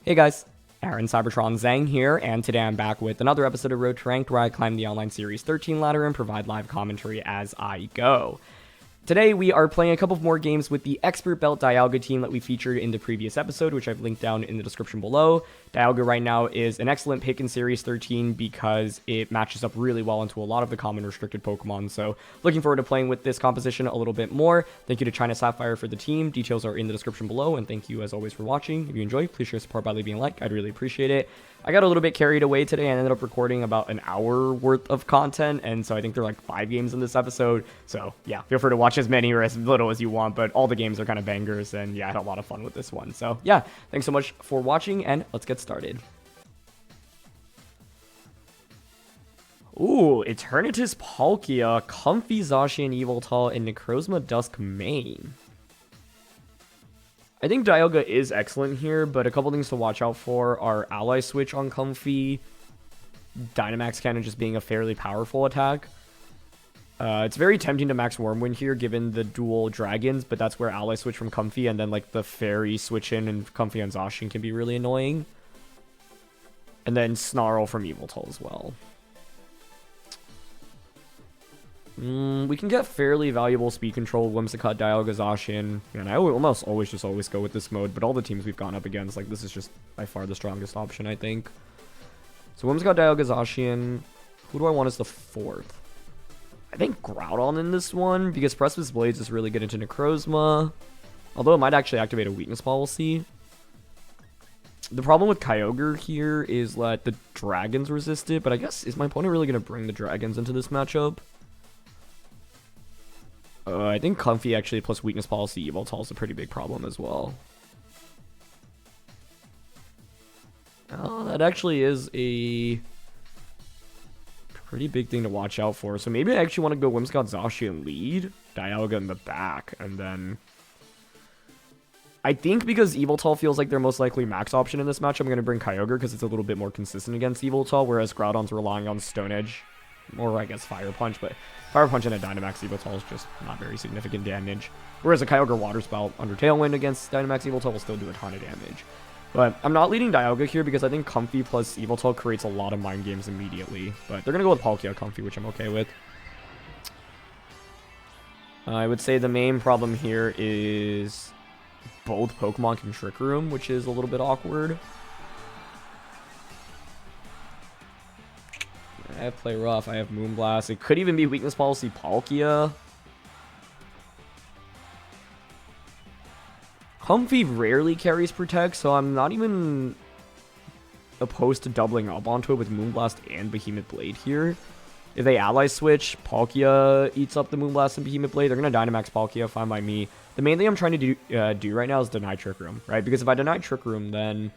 Hey guys, Aaron Cybertron Zhang here, and today I'm back with another episode of Road to Ranked where I climb the online series 13 ladder and provide live commentary as I go. Today we are playing a couple of more games with the Expert Belt Dialga team that we featured in the previous episode, which I've linked down in the description below. Dialga right now is an excellent pick in Series 13 because it matches up really well into a lot of the common restricted Pokemon, so looking forward to playing with this composition a little bit more. Thank you to China Sapphire for the team. Details are in the description below, and thank you as always for watching. If you enjoy, please share support by leaving a like. I'd really appreciate it. I got a little bit carried away today and ended up recording about an hour worth of content, and so I think there are like 5 games in this episode, so yeah, feel free to watch as many or as little as you want, but all the games are kind of bangers, and yeah, I had a lot of fun with this one. So yeah, thanks so much for watching, and let's get started. Ooh, Eternatus Palkia, Comfey Zacian Yveltal, and Necrozma Dusk Mane. I think Dialga is excellent here, but a couple things to watch out for are Ally Switch on Comfey, Dynamax Cannon just being a fairly powerful attack. It's very tempting to max Wormwind here given the dual dragons, but that's where Ally Switch from Comfey and then like the Fairy Switch in and Comfey on Zacian can be really annoying. And then Snarl from Yveltal as well. We can get fairly valuable speed control, Whimsicott, Dialga, Zacian, and I almost always go with this mode, but all the teams we've gone up against, like, this is just by far the strongest option, I think. So Whimsicott, Dialga, Zacian, who do I want as the 4th? I think Groudon in this one, because Precipice Blades is really good into Necrozma, although it might actually activate a weakness policy. The problem with Kyogre here is that the dragons resist it, but I guess, is my opponent really going to bring the dragons into this matchup? I think Comfey actually plus weakness policy Yveltal is a pretty big problem as well. Oh, that actually is a pretty big thing to watch out for. So maybe I actually want to go Whimsicott Zacian lead, Dialga in the back, and then I think because Yveltal feels like their most likely max option in this match, I'm going to bring Kyogre because it's a little bit more consistent against Yveltal, whereas Groudon's relying on Stone Edge. Or I guess Fire Punch, but Fire Punch and a Dynamax Yveltal is just not very significant damage. Whereas a Kyogre Water Spout under Tailwind against Dynamax Yveltal will still do a ton of damage. But I'm not leading Dialga here because I think Comfey plus Yveltal creates a lot of mind games immediately. But they're going to go with Palkia Comfey, which I'm okay with. I would say the main problem here is both Pokemon can Trick Room, which is a little bit awkward. I have Play Rough, I have Moonblast. It could even be Weakness Policy Palkia. Comfey rarely carries Protect, so I'm not even opposed to doubling up onto it with Moonblast and Behemoth Blade here. If they ally switch, Palkia eats up the Moonblast and Behemoth Blade. They're going to Dynamax Palkia, fine by me. The main thing I'm trying to do right now is deny Trick Room, right? Because if I deny Trick Room, then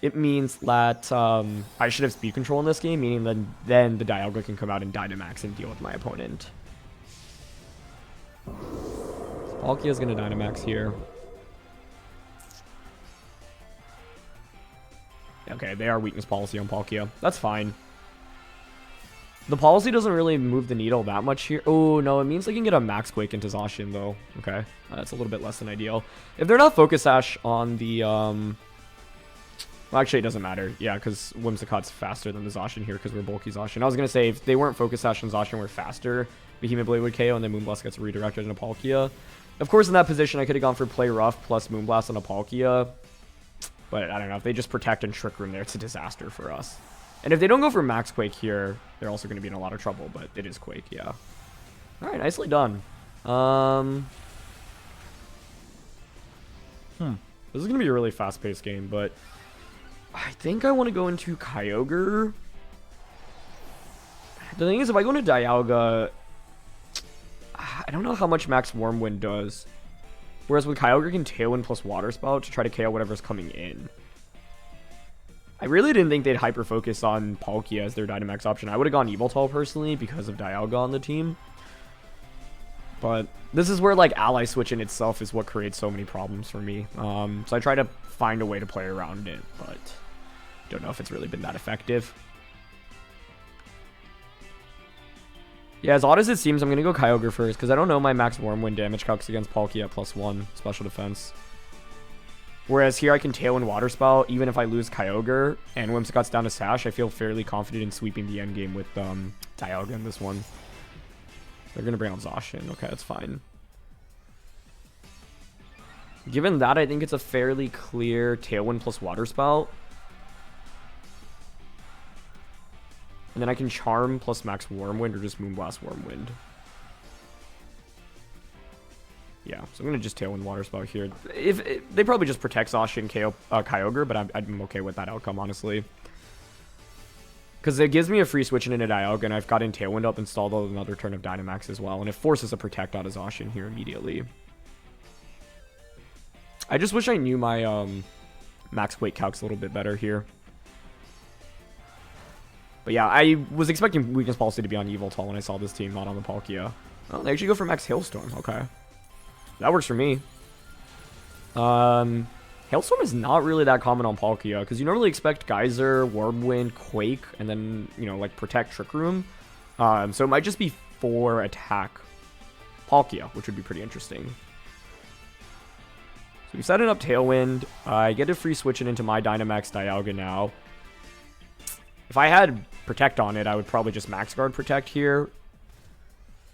it means that I should have speed control in this game, meaning that then the Dialga can come out and Dynamax and deal with my opponent. Palkia is going to Dynamax here. Okay, they are weakness policy on Palkia. That's fine. The policy doesn't really move the needle that much here. Oh, no, it means they can get a Max Quake into Zacian, though. Okay, that's a little bit less than ideal. If they're not Focus Sash on the well, actually, it doesn't matter. Yeah, because Whimsicott's faster than the Zacian here because we're bulky Zacian. I was going to say, if they weren't Focus Sash and Zacian were faster, Behemoth Blade would KO and then Moonblast gets redirected into Palkia. Of course, in that position, I could have gone for Play Rough plus Moonblast on a Palkia. But I don't know. If they just Protect and Trick Room there, it's a disaster for us. And if they don't go for Max Quake here, they're also going to be in a lot of trouble. But it is Quake, yeah. All right, nicely done. This is going to be a really fast-paced game, but I think I want to go into Kyogre. The thing is, if I go into Dialga, I don't know how much Max Wormwind does. Whereas with Kyogre can Tailwind plus Water Spout to try to KO whatever's coming in. I really didn't think they'd hyper-focus on Palkia as their Dynamax option. I would have gone Yveltal personally because of Dialga on the team. But this is where like ally switch in itself is what creates so many problems for me. So I try to find a way to play around it, but don't know if it's really been that effective. Yeah, as odd as it seems, I'm going to go Kyogre first, because I don't know my max Wormwind damage calcs against Palkia at +1 special defense. Whereas here I can Tailwind Water Spout, even if I lose Kyogre and Whimsicott's down to Sash, I feel fairly confident in sweeping the endgame with Dialga in this one. They're going to bring out Zacian. Okay, that's fine. Given that, I think it's a fairly clear Tailwind plus Water Spout. And then I can Charm plus Max Wormwind or just Moonblast Wormwind. Yeah, so I'm going to just Tailwind Water Spout here. They probably just protect Zacian KO Kyogre, but I'm okay with that outcome, honestly. Because it gives me a free switch into Dialga, and I've gotten Tailwind up, installed another turn of Dynamax as well, and it forces a Protect out of Zacian here immediately. I just wish I knew my Max Quake calcs a little bit better here. But yeah, I was expecting Weakness Policy to be on Yveltal when I saw this team, not on the Palkia. Oh, they actually go for Max Hailstorm. Okay. That works for me. Hailstorm is not really that common on Palkia, because you normally expect Geyser, Wormwind, Quake, and then, you know, like Protect, Trick Room. So it might just be 4 attack Palkia, which would be pretty interesting. So we set it up Tailwind. I get a free switch it into my Dynamax Dialga now. If I had Protect on it, I would probably just Max Guard Protect here.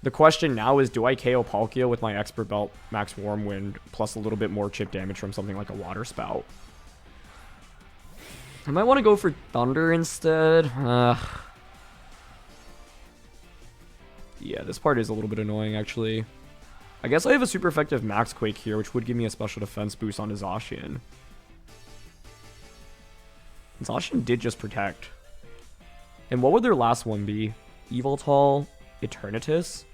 The question now is, do I KO Palkia with my Expert Belt Max Wormwind plus a little bit more chip damage from something like a Water Spout? I might want to go for Thunder instead. Yeah, this part is a little bit annoying, actually. I guess I have a super effective Max Quake here, which would give me a special defense boost on Zacian. Zacian did just Protect. And what would their last one be? Yveltal, Eternatus?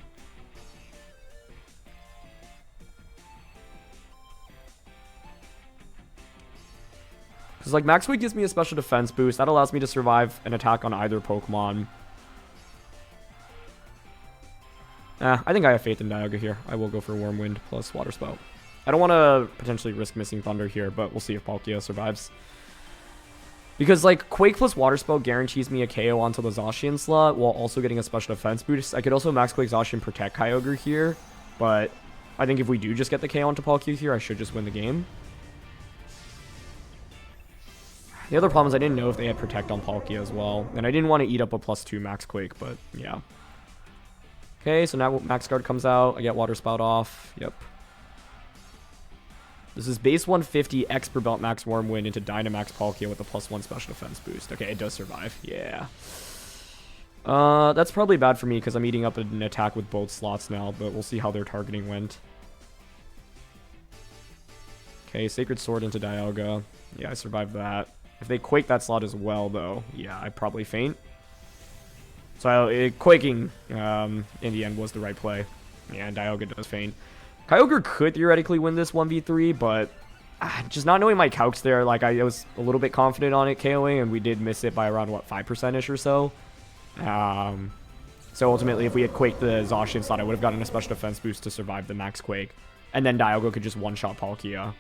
Because, like, Max Quake gives me a special defense boost. That allows me to survive an attack on either Pokemon. I think I have faith in Dialga here. I will go for Wormwind plus Water Spout. I don't want to potentially risk missing Thunder here, but we'll see if Palkia survives. Because, like, Quake plus Water Spout guarantees me a KO onto the Zacian slot while also getting a special defense boost. I could also Max Quake Zacian Protect Kyogre here, but I think if we do just get the KO onto Palkia here, I should just win the game. The other problem is I didn't know if they had Protect on Palkia as well, and I didn't want to eat up a +2 Max Quake, but yeah. Okay, so now Max Guard comes out. I get Water Spout off. Yep. This is base 150 Expert Belt Max Wormwind into Dynamax Palkia with a +1 special defense boost. Okay, it does survive. Yeah. That's probably bad for me because I'm eating up an attack with both slots now, but we'll see how their targeting went. Okay, Sacred Sword into Dialga. Yeah, I survived that. If they Quake that slot as well, though, yeah, I'd probably faint. So Quaking, in the end, was the right play. Yeah, and Dialga does faint. Kyogre could theoretically win this 1v3, but just not knowing my calcs there, like, I was a little bit confident on it KOing, and we did miss it by around, what, 5%-ish or so. So ultimately, if we had Quaked the Zacian slot, I would have gotten a special defense boost to survive the Max Quake. And then Dialga could just one-shot Palkia.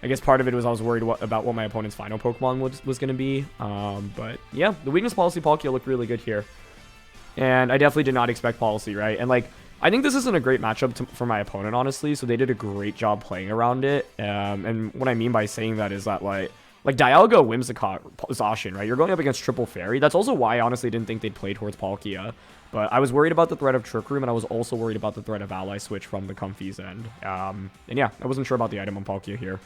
I guess part of it was I was worried about what my opponent's final Pokemon was going to be. But yeah, the Weakness Policy Palkia looked really good here. And I definitely did not expect Policy, right? And like, I think this isn't a great matchup for my opponent, honestly. So they did a great job playing around it. And what I mean by saying that is that like Dialga, Whimsicott, Zacian, right? You're going up against Triple Fairy. That's also why I honestly didn't think they'd play towards Palkia. But I was worried about the threat of Trick Room, and I was also worried about the threat of Ally Switch from the Comfey's end. And yeah, I wasn't sure about the item on Palkia here.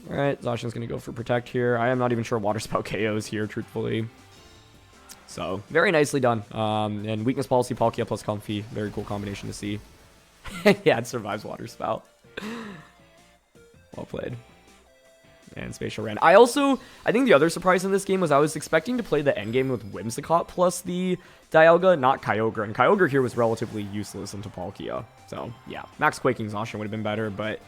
Alright, Zacian's going to go for Protect here. I am not even sure Water Spout KOs here, truthfully. So, very nicely done. And Weakness Policy, Palkia plus Comfey. Very cool combination to see. Yeah, it survives Water Spout. Well played. And Spatial Ran. I think the other surprise in this game was I was expecting to play the endgame with Whimsicott plus the Dialga, not Kyogre. And Kyogre here was relatively useless into Palkia. So, yeah, Max Quaking Zacian would have been better, but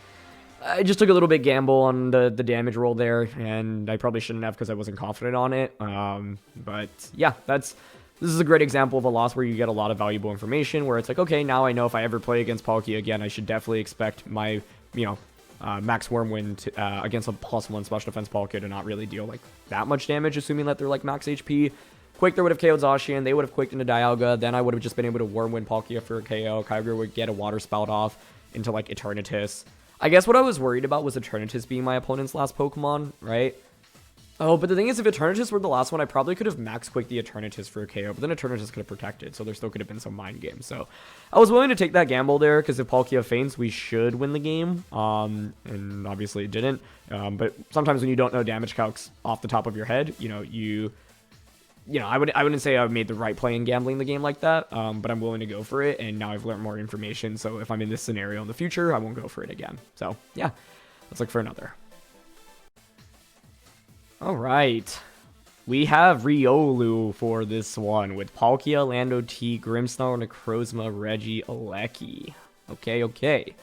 I just took a little bit gamble on the damage roll there, and I probably shouldn't have because I wasn't confident on it. But yeah, this is a great example of a loss where you get a lot of valuable information, where it's like, okay, now I know if I ever play against Palkia again, I should definitely expect my, Max Wormwind against a +1 special defense Palkia to not really deal like that much damage, assuming that they're like max HP. Quake there would have KO'd Zacian, they would have Quaked into Dialga, then I would have just been able to Wormwind Palkia for a KO. Kyogre would get a Water Spout off into like Eternatus. I guess what I was worried about was Eternatus being my opponent's last Pokemon, right? Oh, but the thing is, if Eternatus were the last one, I probably could have max quick the Eternatus for a KO, but then Eternatus could have protected, so there still could have been some mind games. So I was willing to take that gamble there, because if Palkia faints, we should win the game. And obviously it didn't. But sometimes when you don't know damage calcs off the top of your head, I wouldn't say I made the right play in gambling the game like that, but I'm willing to go for it, and now I've learned more information, so if I'm in this scenario in the future, I won't go for it again. So, yeah, let's look for another. Alright, we have Riolu for this one, with Palkia, Lando T, Grimmsnarl, Necrozma, Regieleki. Okay.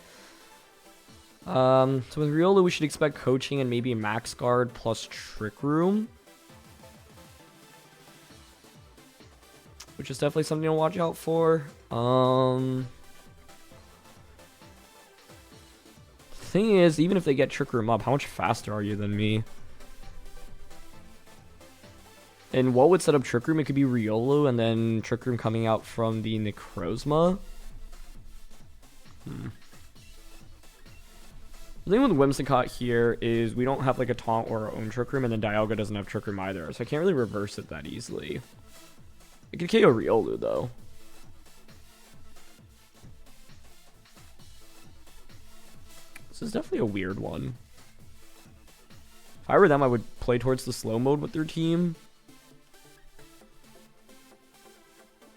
So with Riolu, we should expect coaching and maybe Max Guard plus Trick Room, which is definitely something to watch out for. Thing is, even if they get Trick Room up, how much faster are you than me? And what would set up Trick Room? It could be Riolu and then Trick Room coming out from the Necrozma. The thing with Whimsicott here is we don't have like a taunt or our own Trick Room, and then Dialga doesn't have Trick Room either, so I can't really reverse it that easily. It could KO Riolu though. This is definitely a weird one. If I were them, I would play towards the slow mode with their team.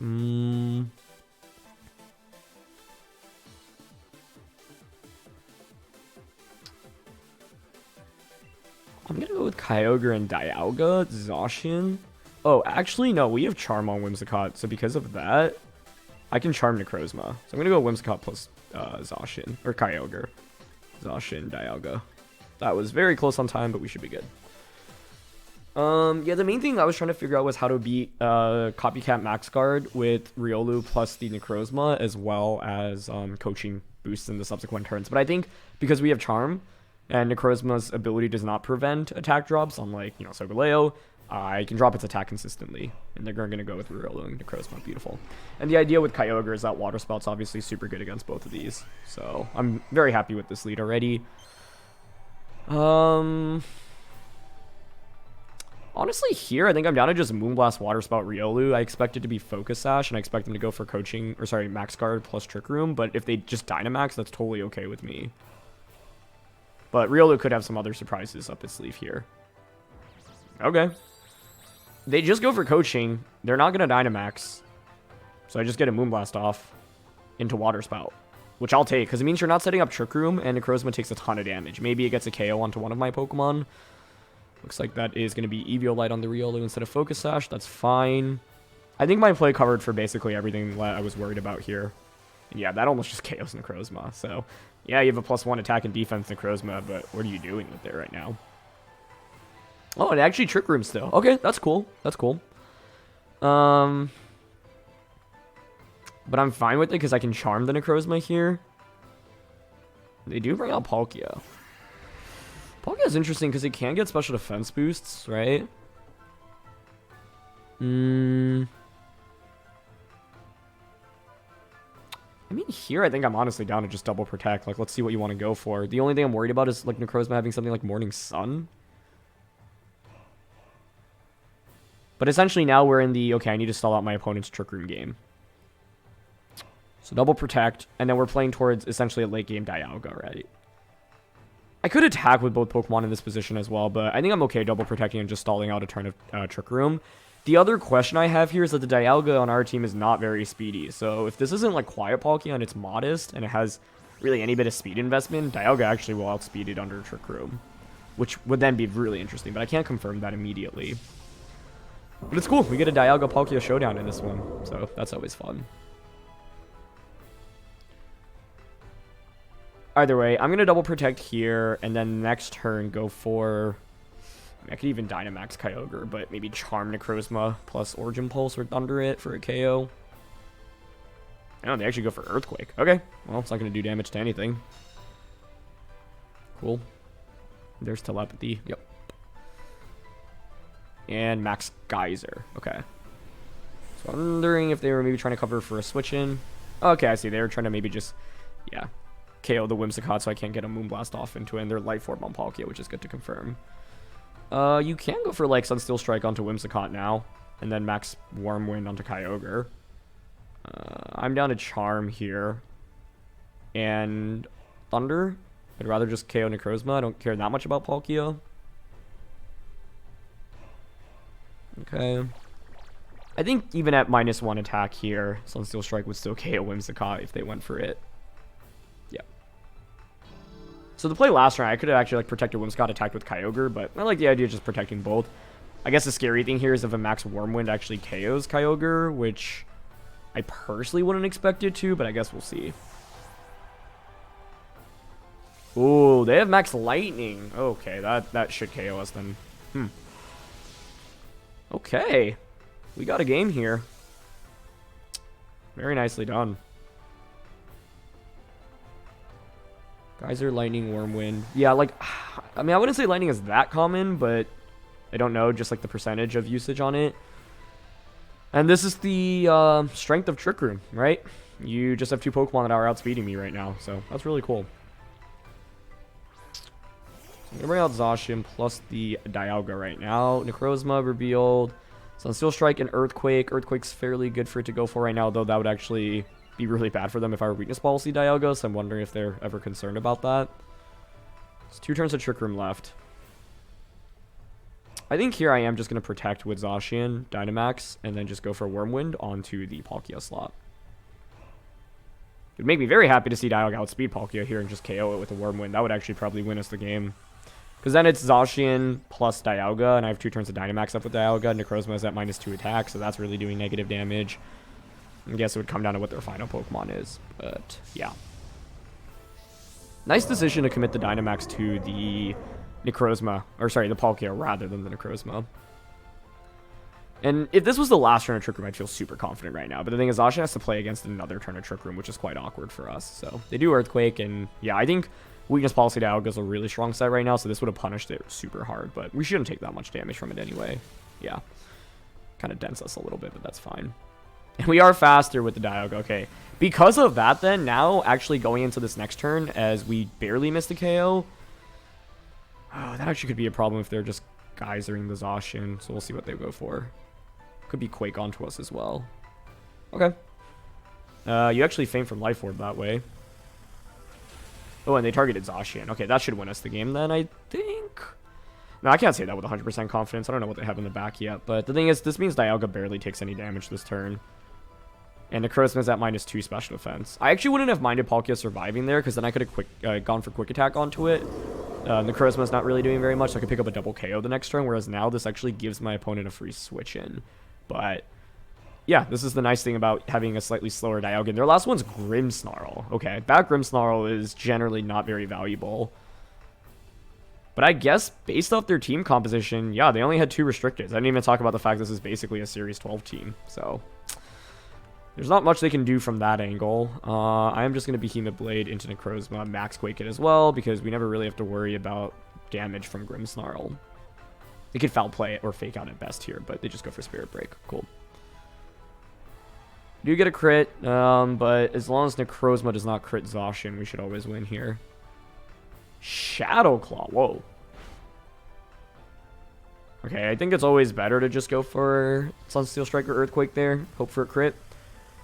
I'm gonna go with Kyogre and Dialga, Zacian. Oh, actually, no, we have Charm on Whimsicott, so because of that, I can Charm Necrozma. So I'm gonna go Whimsicott plus Zacian, or Kyogre. Zacian, Dialga. That was very close on time, but we should be good. Yeah, the main thing I was trying to figure out was how to beat Copycat Max Guard with Riolu plus the Necrozma, as well as coaching boosts in the subsequent turns. But I think because we have Charm, and Necrozma's ability does not prevent attack drops, unlike, Solgaleo, I can drop its attack consistently. And they're going to go with Riolu and Necrozma. Beautiful. And the idea with Kyogre is that Water Spout's obviously super good against both of these. So I'm very happy with this lead already. Honestly, here, I think I'm down to just Moonblast, Water Spout, Riolu. I expect it to be Focus Sash, and I expect them to go for Max Guard plus Trick Room. But if they just Dynamax, that's totally okay with me. But Riolu could have some other surprises up his sleeve here. Okay. They just go for coaching. They're not going to Dynamax. So I just get a Moonblast off into Water Spout, which I'll take, because it means you're not setting up Trick Room, and Necrozma takes a ton of damage. Maybe it gets a KO onto one of my Pokemon. Looks like that is going to be Eviolite on the Riolu instead of Focus Sash. That's fine. I think my play covered for basically everything that I was worried about here. And yeah, that almost just KOs Necrozma. So, yeah, you have a +1 attack and defense Necrozma, but what are you doing with it right now? Oh, and actually Trick Room still. Okay, that's cool. That's cool. But I'm fine with it because I can Charm the Necrozma here. They do bring out Palkia. Palkia is interesting because it can get special defense boosts, right? I mean, here I think I'm honestly down to just double protect. Like, let's see what you want to go for. The only thing I'm worried about is like Necrozma having something like Morning Sun. But essentially now we're in the, okay, I need to stall out my opponent's Trick Room game. So double protect, and then we're playing towards essentially a late game Dialga already. I could attack with both Pokemon in this position as well, but I think I'm okay double protecting and just stalling out a turn of Trick Room. The other question I have here is that the Dialga on our team is not very speedy. So if this isn't like Quiet Palkia and it's modest and it has really any bit of speed investment, Dialga actually will outspeed it under Trick Room, which would then be really interesting, but I can't confirm that immediately. But it's cool. We get a Dialga Palkia showdown in this one, so that's always fun. Either way, I'm going to double protect here, and then next turn go for... I could even Dynamax Kyogre, but maybe Charm Necrozma plus Origin Pulse or Thunder it for a KO. Oh, they actually go for Earthquake. Okay, well, it's not going to do damage to anything. Cool. There's Telepathy. Yep. And Max Geyser. Okay. So I'm wondering if they were maybe trying to cover for a switch in. Okay, I see. They were trying to maybe just... Yeah. KO the Whimsicott so I can't get a Moonblast off into it, and they're Life Orb on Palkia, which is good to confirm. You can go for, like, Sunsteel Strike onto Whimsicott now, and then Max Wormwind onto Kyogre. I'm down to Charm here. And Thunder. I'd rather just KO Necrozma. I don't care that much about Palkia. Okay. I think even at -1 attack here, Sunsteel Strike would still KO Whimsicott if they went for it. Yeah. So the play last round, I could have actually, like, protected Whimsicott, attacked with Kyogre, but I like the idea of just protecting both. I guess the scary thing here is if a Max Wormwind actually KOs Kyogre, which I personally wouldn't expect it to, but I guess we'll see. Ooh, they have Max Lightning. Okay, that should KO us then. Okay. We got a game here. Very nicely done. Geyser, Lightning, Wormwind. Yeah, like, I mean, I wouldn't say Lightning is that common, but I don't know, just like the percentage of usage on it. And this is the strength of Trick Room, right? You just have 2 Pokemon that are outspeeding me right now, so that's really cool. I'm going to bring out Zacian plus the Dialga right now. Necrozma revealed. Sunsteel Strike and Earthquake. Earthquake's fairly good for it to go for right now, though that would actually be really bad for them if I were Weakness Policy Dialga, so I'm wondering if they're ever concerned about that. It's 2 turns of Trick Room left. I think here I am just going to protect with Zacian, Dynamax, and then just go for Wormwind onto the Palkia slot. It would make me very happy to see Dialga outspeed Palkia here and just KO it with a Wormwind. That would actually probably win us the game. Because then it's Zacian plus Dialga, and I have 2 turns of Dynamax up with Dialga. Necrozma is at -2 attack, so that's really doing negative damage. I guess it would come down to what their final Pokemon is, but yeah. Nice decision to commit the Dynamax to the Necrozma, or sorry, the Palkia rather than the Necrozma. And if this was the last turn of Trick Room, I'd feel super confident right now. But the thing is, Zacian has to play against another turn of Trick Room, which is quite awkward for us. So they do Earthquake, and yeah, I think Weakness Policy Dialga is a really strong set right now, so this would have punished it super hard. But we shouldn't take that much damage from it anyway. Yeah. Kind of dents us a little bit, but that's fine. And we are faster with the Dialga. Okay. Because of that, then, now actually going into this next turn, as we barely missed the KO, oh, that actually could be a problem if they're just geysering the Zacian. So we'll see what they go for. Could be Quake onto us as well. Okay. You actually faint from Life Orb that way. Oh, and they targeted Zacian. Okay, that should win us the game then, I think. No, I can't say that with 100% confidence. I don't know what they have in the back yet. But the thing is, this means Dialga barely takes any damage this turn. And Necrozma is at -2 special defense. I actually wouldn't have minded Palkia surviving there, because then I could have gone for Quick Attack onto it. Necrozma is not really doing very much, so I could pick up a double KO the next turn, whereas now this actually gives my opponent a free switch in. But yeah, this is the nice thing about having a slightly slower Dialga. Their last one's Grimmsnarl. Okay, that Grimmsnarl is generally not very valuable. But I guess based off their team composition, yeah, they only had 2 restricteds. I didn't even talk about the fact this is basically a Series 12 team. So there's not much they can do from that angle. I am just going to Behemoth Blade into Necrozma, Max Quake it as well, because we never really have to worry about damage from Grimmsnarl. They could foul play it or fake out at best here, but they just go for Spirit Break. Cool. Do get a crit, but as long as Necrozma does not crit Zacian, we should always win here. Shadow Claw, whoa. Okay, I think it's always better to just go for Sunsteel Strike or Earthquake there, hope for a crit.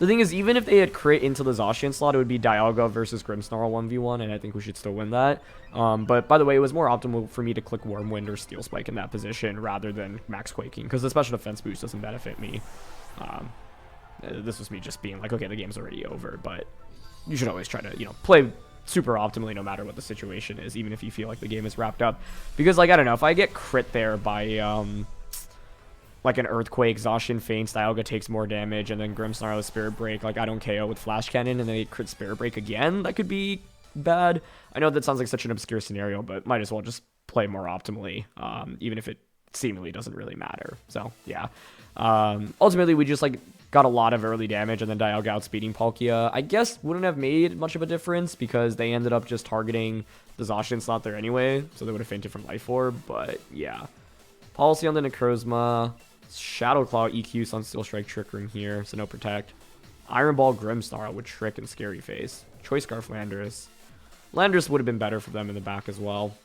The thing is, even if they had crit into the Zacian slot, it would be Dialga versus Grimmsnarl 1v1, and I think we should still win that. But by the way, it was more optimal for me to click Wormwind or Steel Spike in that position rather than Max Quaking, because the special defense boost doesn't benefit me. This was me just being like, okay, the game's already over, but you should always try to, you know, play super optimally no matter what the situation is, even if you feel like the game is wrapped up. Because, like, I don't know, if I get crit there by, like an Earthquake, Zacian faints, Dialga takes more damage, and then Grimmsnarl with Spirit Break, like, I don't KO with Flash Cannon, and then they crit Spirit Break again, that could be bad. I know that sounds like such an obscure scenario, but might as well just play more optimally, even if it seemingly doesn't really matter. So, yeah. Ultimately, we just, like, got a lot of early damage, and then Dialga outspeeding Palkia, I guess, wouldn't have made much of a difference, because they ended up just targeting the Zacian slot there anyway, so they would have fainted from Life Orb, but, yeah. Policy on the Necrozma. Shadow Claw, EQ, Sunsteel Strike, Trick Room here, so no Protect. Iron Ball, Grimmsnarl with Trick and Scary Face. Choice Scarf Landorus. Landers would have been better for them in the back as well.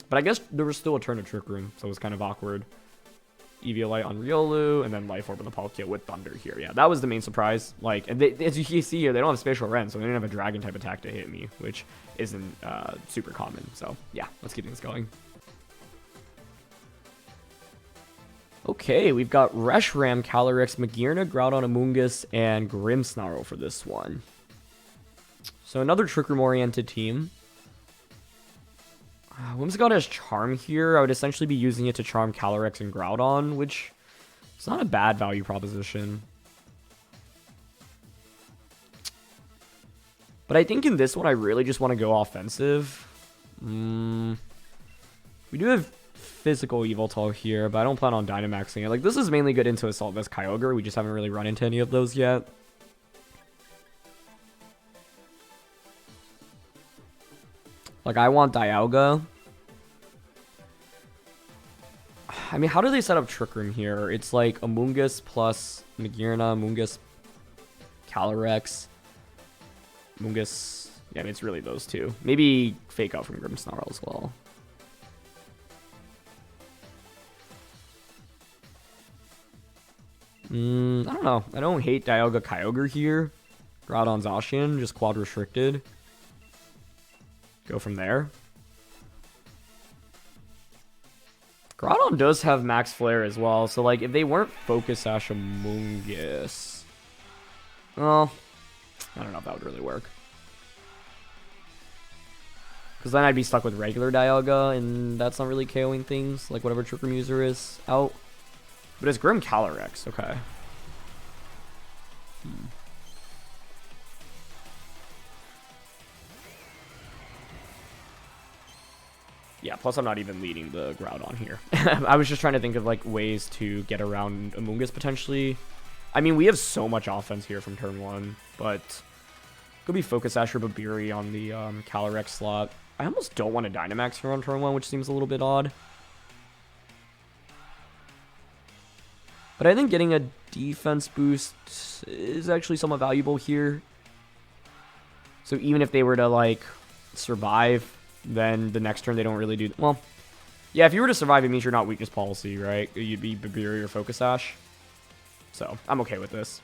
But I guess there was still a turn of Trick Room, so it was kind of awkward. Eviolite on Riolu, and then Life Orb on the Palkia with Thunder here. Yeah, that was the main surprise. Like, and as you can see here, they don't have Spatial Rend, so they didn't have a Dragon type attack to hit me, which isn't super common. So yeah, let's keep things going. Okay, we've got Reshiram, Calyrex, Magearna, Groudon, Amoonguss, and Grimmsnarl for this one. So another Trick Room-oriented team. Whimsicott has Charm here. I would essentially be using it to charm Calyrex and Groudon, which is not a bad value proposition. But I think in this one, I really just want to go offensive. We do have Physical Yveltal here, but I don't plan on Dynamaxing it. Like, this is mainly good into Assault Vest Kyogre. We just haven't really run into any of those yet. Like, I want Dialga. I mean, how do they set up Trick Room here? It's like Amoonguss plus Magearna, Amoonguss, Calyrex, Amoonguss. Yeah, I mean, it's really those two. Maybe Fake Out from Grimmsnarl as well. I don't know. I don't hate Dialga Kyogre here. Groudon Zacian, just quad restricted. Go from there. Groudon does have Max Flare as well, so like if they weren't Focus Sash Amoonguss, well, I don't know if that would really work. Because then I'd be stuck with regular Dialga, and that's not really KOing things, like whatever Trick Room user is out. But it's Grim Calyrex, okay. Yeah, plus I'm not even leading the Groudon here. I was just trying to think of like ways to get around Amoonguss potentially. I mean, we have so much offense here from turn 1, but could be Focus Sash or Babiri on the Calyrex slot. I almost don't want to Dynamax here on turn 1, which seems a little bit odd. But I think getting a defense boost is actually somewhat valuable here. So even if they were to like survive, then the next turn they don't really do... Well, yeah, if you were to survive, it means you're not Weakness Policy, right? You'd be Babiri or Focus Sash. So I'm okay with this.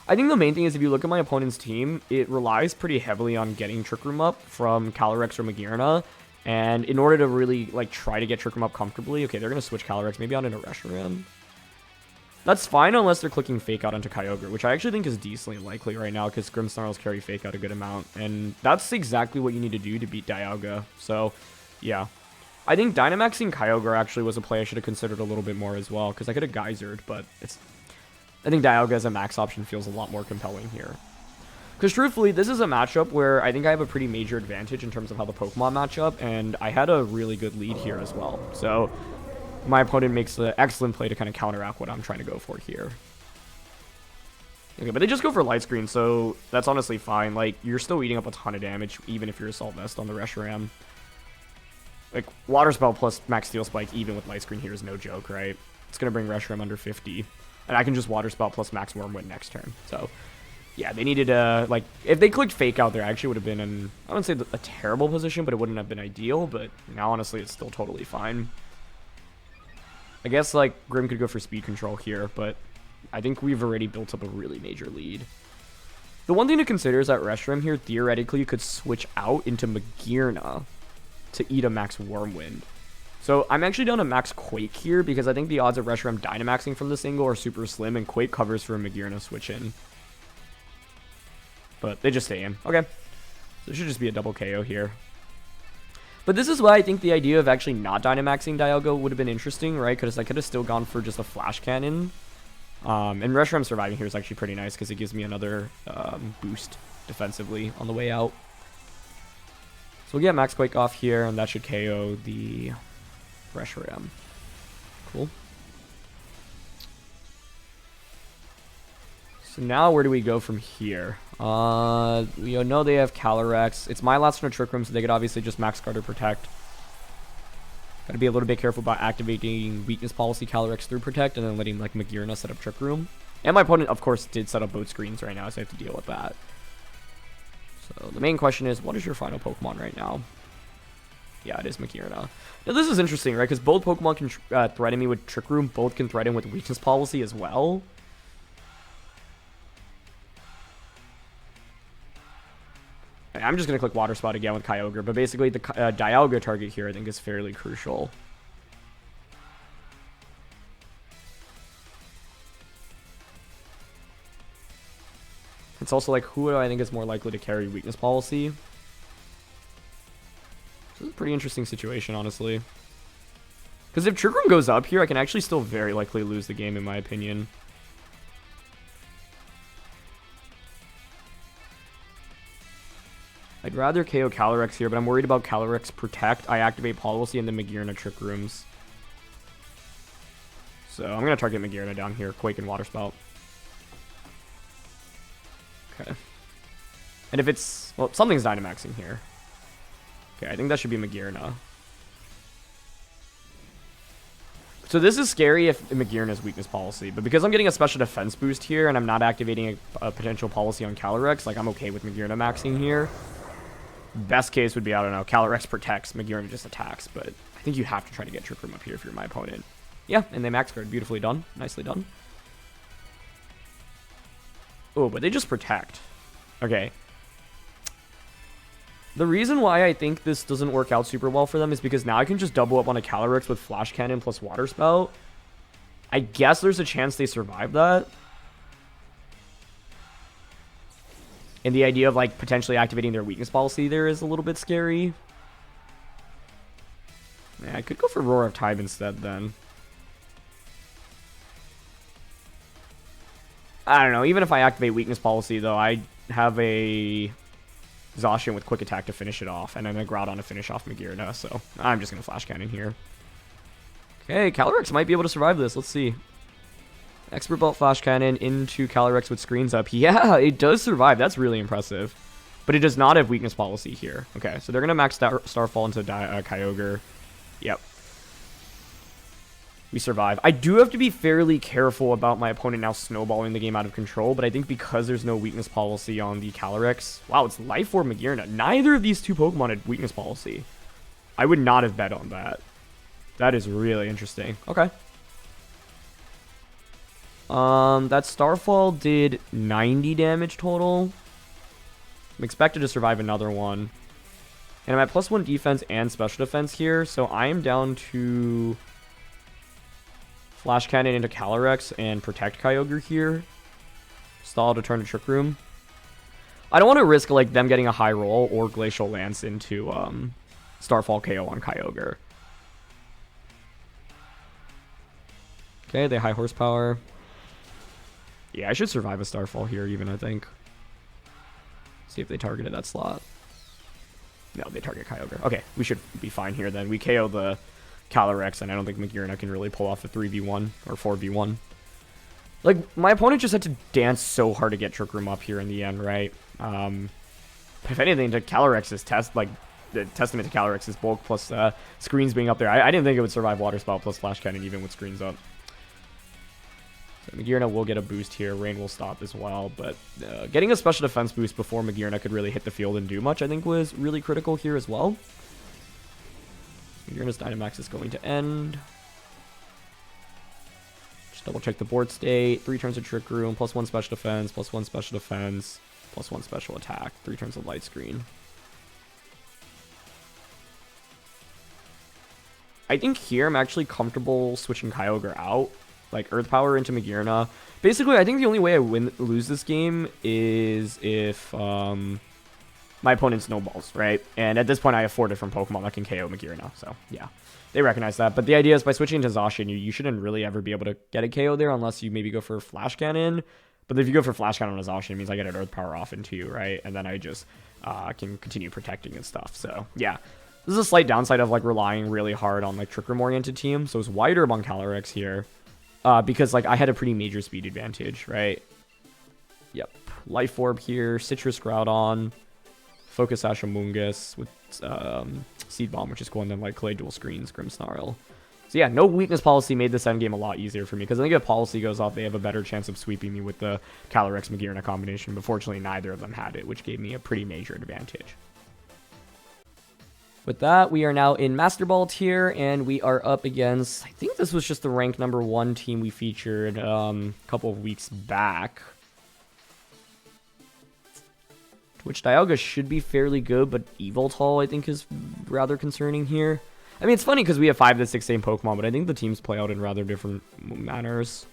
I think the main thing is if you look at my opponent's team, it relies pretty heavily on getting Trick Room up from Calyrex or Magearna. And in order to really like try to get Trick Room up comfortably, okay, they're going to switch Calyrex maybe on into Reshiram. That's fine unless they're clicking Fake Out onto Kyogre, which I actually think is decently likely right now because Grimmsnarls carry Fake Out a good amount. And that's exactly what you need to do to beat Dialga. So, yeah. I think Dynamaxing Kyogre actually was a play I should have considered a little bit more as well because I could have Geysered, but I think Dialga as a max option feels a lot more compelling here. Because truthfully, this is a matchup where I think I have a pretty major advantage in terms of how the Pokemon match up, and I had a really good lead here as well. So my opponent makes an excellent play to kind of counteract what I'm trying to go for here. Okay, but they just go for Light Screen, so that's honestly fine. Like, you're still eating up a ton of damage, even if you're Assault Vest on the Reshiram. Like, Water Spell plus Max Steel Spike, even with Light Screen here, is no joke, right? It's going to bring Reshiram under 50. And I can just Water Spell plus Max Wormwind next turn. So, yeah, they needed to, like, if they clicked Fake Out there, I actually would have been in, I wouldn't say a terrible position, but it wouldn't have been ideal. But now, honestly, it's still totally fine. I guess, like, Grim could go for Speed Control here, but I think we've already built up a really major lead. The one thing to consider is that Reshiram here, theoretically, could switch out into Magearna to eat a Max Wormwind. So I'm actually down to Max Quake here because I think the odds of Reshiram Dynamaxing from this angle are super slim, and Quake covers for a Magearna switch in. But they just stay in. Okay. So it should just be a double KO here. But this is why I think the idea of actually not Dynamaxing Dialga would have been interesting, right? Because I could have still gone for just a Flash Cannon. And Reshiram surviving here is actually pretty nice because it gives me another boost defensively on the way out. So we'll get Max Quake off here, and that should KO the Reshiram. Cool. So now where do we go from here? You know they have Calyrex. It's my last turn of Trick Room, so they could obviously just Max Guard or Protect. Gotta be a little bit careful about activating Weakness Policy Calyrex through Protect and then letting like Magearna set up Trick Room. And my opponent, of course, did set up both screens right now, so I have to deal with that. So the main question is, what is your final Pokemon right now? Yeah, it is Magearna. Now this is interesting, right? Because both Pokemon can threaten me with Trick Room. Both can threaten with Weakness Policy as well. I'm just going to click Water Spout again with Kyogre. But basically, the Dialga target here, I think, is fairly crucial. It's also like, who do I think is more likely to carry Weakness Policy? This is a pretty interesting situation, honestly. Because if Trick Room goes up here, I can actually still very likely lose the game, in my opinion. I'd rather KO Calyrex here, but I'm worried about Calyrex Protect. I activate Policy and then Magearna Trick Rooms. So I'm going to target Magearna down here. Quake and Water Spout. Okay. And if it's... Well, something's Dynamaxing here. Okay, I think that should be Magearna. So this is scary if Magearna's Weakness Policy, but because I'm getting a Special Defense boost here and I'm not activating a potential Policy on Calyrex, like I'm okay with Magearna maxing here. Best case would be, I don't know, Calyrex protects, Magearna just attacks, but I think you have to try to get Trick Room up here if you're my opponent. Yeah, and they max guard. Beautifully done. Nicely done. Oh, but they just protect. Okay. The reason why I think this doesn't work out super well for them is because now I can just double up on a Calyrex with Flash Cannon plus Water Spout. I guess there's a chance they survive that. And the idea of, like, potentially activating their Weakness Policy there is a little bit scary. Yeah, I could go for Roar of Time instead, then. I don't know. Even if I activate Weakness Policy, though, I have a Zacian with Quick Attack to finish it off. And then a Groudon to finish off Magearna, so I'm just going to Flash Cannon here. Okay, Calyrex might be able to survive this. Let's see. Expert Belt Flash Cannon into Calyrex with screens up. Yeah, it does survive. That's really impressive. But it does not have Weakness Policy here. Okay, so they're going to max Starfall into Kyogre. Yep. We survive. I do have to be fairly careful about my opponent now snowballing the game out of control, but I think because there's no Weakness Policy on the Calyrex... Wow, it's Life Orb Magearna. Neither of these two Pokemon had Weakness Policy. I would not have bet on that. That is really interesting. Okay. That Starfall did 90 damage total. I'm expected to survive another one. And I'm at +1 defense and special defense here, so I am down to Flash Cannon into Calyrex and protect Kyogre here. Stall to turn to Trick Room. I don't want to risk like them getting a high roll or Glacial Lance into Starfall KO on Kyogre. Okay, they high horsepower. Yeah, I should survive a Starfall here even, I think. See if they targeted that slot. No, they target Kyogre. Okay, we should be fine here then. We KO the Calyrex, and I don't think Magearna can really pull off a 3v1 or 4v1. Like, my opponent just had to dance so hard to get Trick Room up here in the end, right? If anything, to Calyrex's the testament to Calyrex's bulk plus screens being up there, I didn't think it would survive Water Spout plus Flash Cannon even with screens up. So Magearna will get a boost here. Rain will stop as well, but getting a special defense boost before Magearna could really hit the field and do much, I think, was really critical here as well. Magearna's Dynamax is going to end. Just double check the board state. 3 turns of Trick Room, +1 special defense, +1 special defense, +1 special attack. 3 turns of Light Screen. I think here I'm actually comfortable switching Kyogre out. Like, Earth Power into Magearna. Basically, I think the only way I lose this game is if my opponent snowballs, right? And at this point, I have 4 different Pokemon that can KO Magearna. So, yeah. They recognize that. But the idea is by switching to Zacian, you shouldn't really ever be able to get a KO there unless you maybe go for Flash Cannon. But if you go for Flash Cannon on a Zacian, it means I get an Earth Power off into you, right? And then I just can continue protecting and stuff. So, yeah. This is a slight downside of, like, relying really hard on, like, Trick Room-oriented team. So it's wider among Calyrex here. Because, like, I had a pretty major speed advantage, right? Yep. Life Orb here. Citrus Groudon. Focus Ash Amoonguss with Seed Bomb, which is cool. And then, like, Clay Dual Screens, Grimmsnarl. So yeah, no weakness policy made this endgame a lot easier for me, because I think if policy goes off, they have a better chance of sweeping me with the Calyrex-Magearna combination, but fortunately neither of them had it, which gave me a pretty major advantage. With that, we are now in Master Ball tier, and we are up against, I think this was just the ranked #1 team we featured a couple of weeks back. Which Dialga should be fairly good, but Yveltal I think is rather concerning here. I mean, it's funny because we have 5 of the 6 same Pokemon, but I think the teams play out in rather different manners.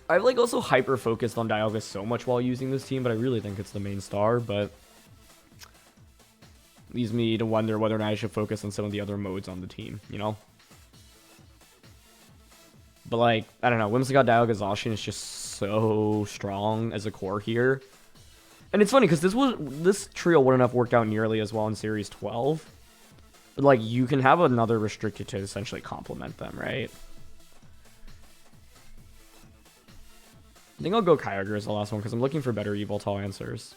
I've like also hyper focused on Dialga so much while using this team, but I really think it's the main star, but leaves me to wonder whether or not I should focus on some of the other modes on the team, you know? But like, I don't know, Whimsicott, Dialga, Zacian is just so strong as a core here. And it's funny because this trio wouldn't have worked out nearly as well in Series 12. But like, you can have another restricted to essentially complement them, right? I think I'll go Kyogre as the last one because I'm looking for better Yveltal answers.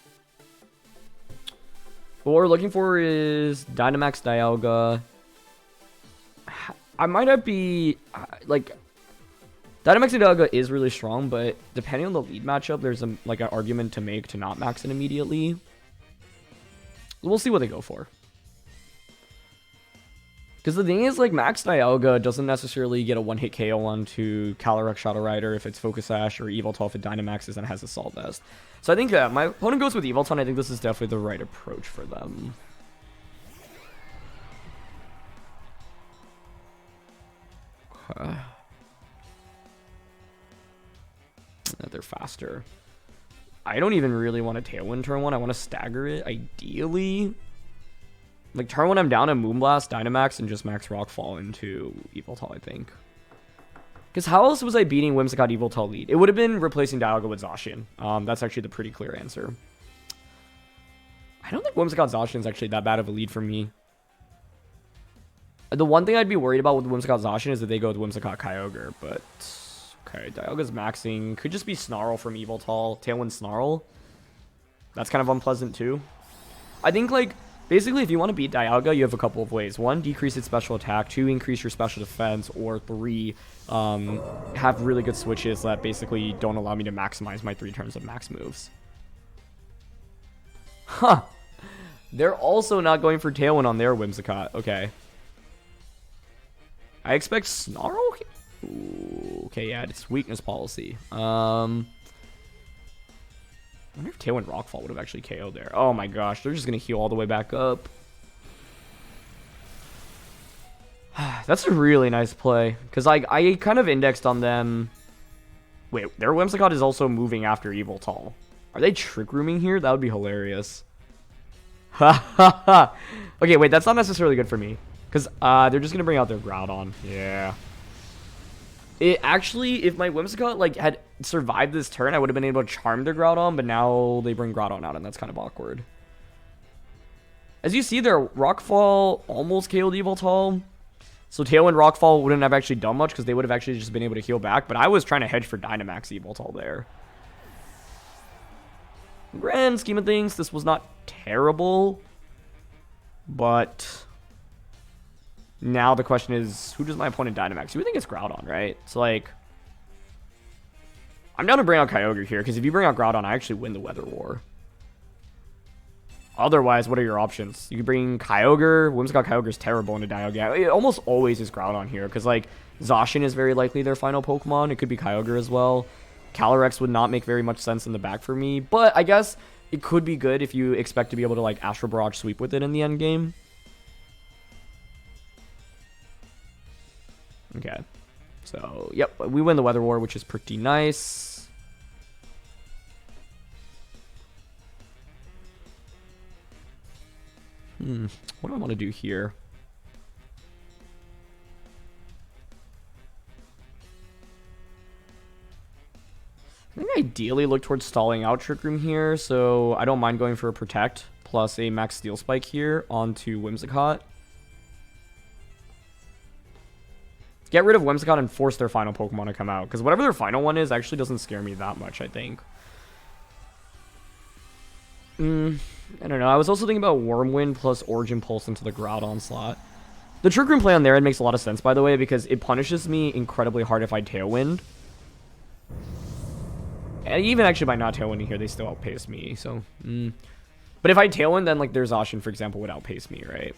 What we're looking for is Dynamax, Dialga. I might not be like Dynamax and Dialga is really strong, but depending on the lead matchup, there's like an argument to make to not max it immediately. We'll see what they go for. Because the thing is, like, Max Dialga doesn't necessarily get a one-hit KO onto Calyrex Shadow Rider if it's Focus Sash, or Yveltal if it Dynamaxes and has Assault Vest. So I think my opponent goes with Yveltal, and I think this is definitely the right approach for them. They're faster. I don't even really want to Tailwind turn 1. I want to stagger it, ideally. Like, turn 1, I'm down a Moonblast, Dynamax, and just max Rockfall into Yveltal, I think. Because how else was I beating Whimsicott Yveltal lead? It would have been replacing Dialga with Zacian. That's actually the pretty clear answer. I don't think Whimsicott Zacian is actually that bad of a lead for me. The one thing I'd be worried about with Whimsicott Zacian is that they go with Whimsicott Kyogre, but... Okay, Dialga's maxing. Could just be Snarl from Yveltal. Tailwind Snarl. That's kind of unpleasant, too. I think, like... Basically, if you want to beat Dialga, you have a couple of ways. 1, decrease its special attack. 2, increase your special defense. Or 3, have really good switches that basically don't allow me to maximize my 3 turns of max moves. Huh. They're also not going for Tailwind on their Whimsicott. Okay. I expect Snarl? Ooh, okay, yeah, it's weakness policy. I wonder if Tailwind Rockfall would have actually KO'd there. Oh my gosh, they're just going to heal all the way back up. That's a really nice play. Because I kind of indexed on them. Wait, their Whimsicott is also moving after Yveltal. Are they Trick Rooming here? That would be hilarious. Okay, wait, that's not necessarily good for me. Because they're just going to bring out their Groudon. Yeah. It actually, if my Whimsicott like had survived this turn, I would have been able to charm their Groudon, but now they bring Groudon out, and that's kind of awkward. As you see, their Rockfall almost KO'd Yveltal. So Tailwind Rockfall wouldn't have actually done much because they would have actually just been able to heal back, but I was trying to hedge for Dynamax Yveltal there. In the grand scheme of things, this was not terrible, but... Now the question is, who does my opponent Dynamax? You would think it's Groudon, right? So, like... I'm down to bring out Kyogre here, because if you bring out Groudon, I actually win the Weather War. Otherwise, what are your options? You can bring Kyogre. Whimsicott Kyogre is terrible into Dialga. It almost always is Groudon here, because, like, Zacian is very likely their final Pokemon. It could be Kyogre as well. Calyrex would not make very much sense in the back for me, but I guess it could be good if you expect to be able to, like, Astral Barrage sweep with it in the end game. Okay, so, yep, we win the Weather War, which is pretty nice. What do I want to do here? I think ideally look towards stalling out Trick Room here, so I don't mind going for a Protect, plus a Max Steel Spike here onto Whimsicott. Get rid of Whimsicott and force their final Pokemon to come out. Because whatever their final one is actually doesn't scare me that much, I think. I don't know. I was also thinking about Wormwind plus Origin Pulse into the Groudon slot. The Trick Room play on their end makes a lot of sense, by the way, because it punishes me incredibly hard if I Tailwind. And even actually by not Tailwinding here, they still outpace me, so... But if I Tailwind, then, like, their Zacian, for example, would outpace me, right?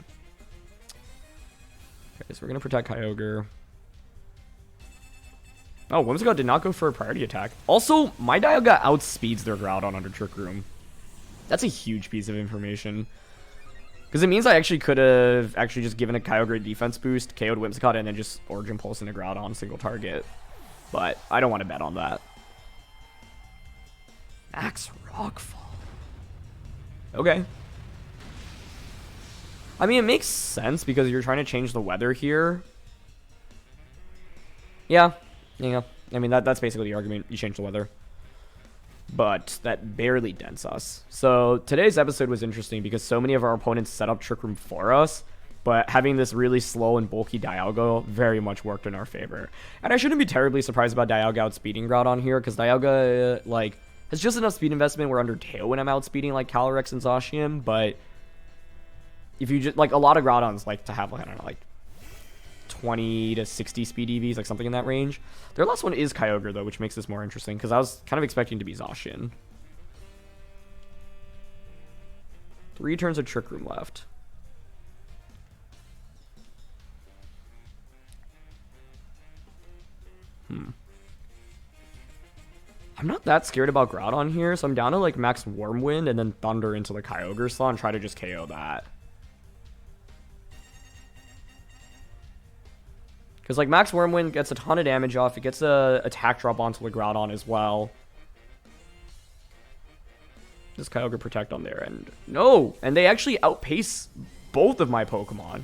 Okay, so we're gonna protect Kyogre. Oh, Whimsicott did not go for a priority attack. Also, my Dialga outspeeds their Groudon under Trick Room. That's a huge piece of information. Because it means I actually could have actually just given a Kyogre a defense boost, KO'd Whimsicott, and then just Origin Pulse into Groudon single target. But I don't want to bet on that. Max Rockfall. Okay. I mean, it makes sense because you're trying to change the weather here. Yeah. Yeah. I mean, that's basically the argument. You change the weather. But that barely dents us. So today's episode was interesting because so many of our opponents set up Trick Room for us, but having this really slow and bulky Dialga very much worked in our favor. And I shouldn't be terribly surprised about Dialga outspeeding Groudon here, because Dialga, like, has just enough speed investment where under Tailwind I'm outspeeding, like, Calyrex and Zacian, but if you just, like, a lot of Groudons like to have, like, I don't know, like, 20 to 60 speed EVs, like something in that range. Their last one is Kyogre, though, which makes this more interesting, because I was kind of expecting to be Zacian. 3 turns of Trick Room left. I'm not that scared about Groudon here, so I'm down to, like, max Wormwind and then Thunder into the Kyogre slot and try to just KO that. Because, like, max Wormwind gets a ton of damage off. It gets a attack drop onto the Groudon as well. Does Kyogre protect on their end? No! And they actually outpace both of my Pokemon.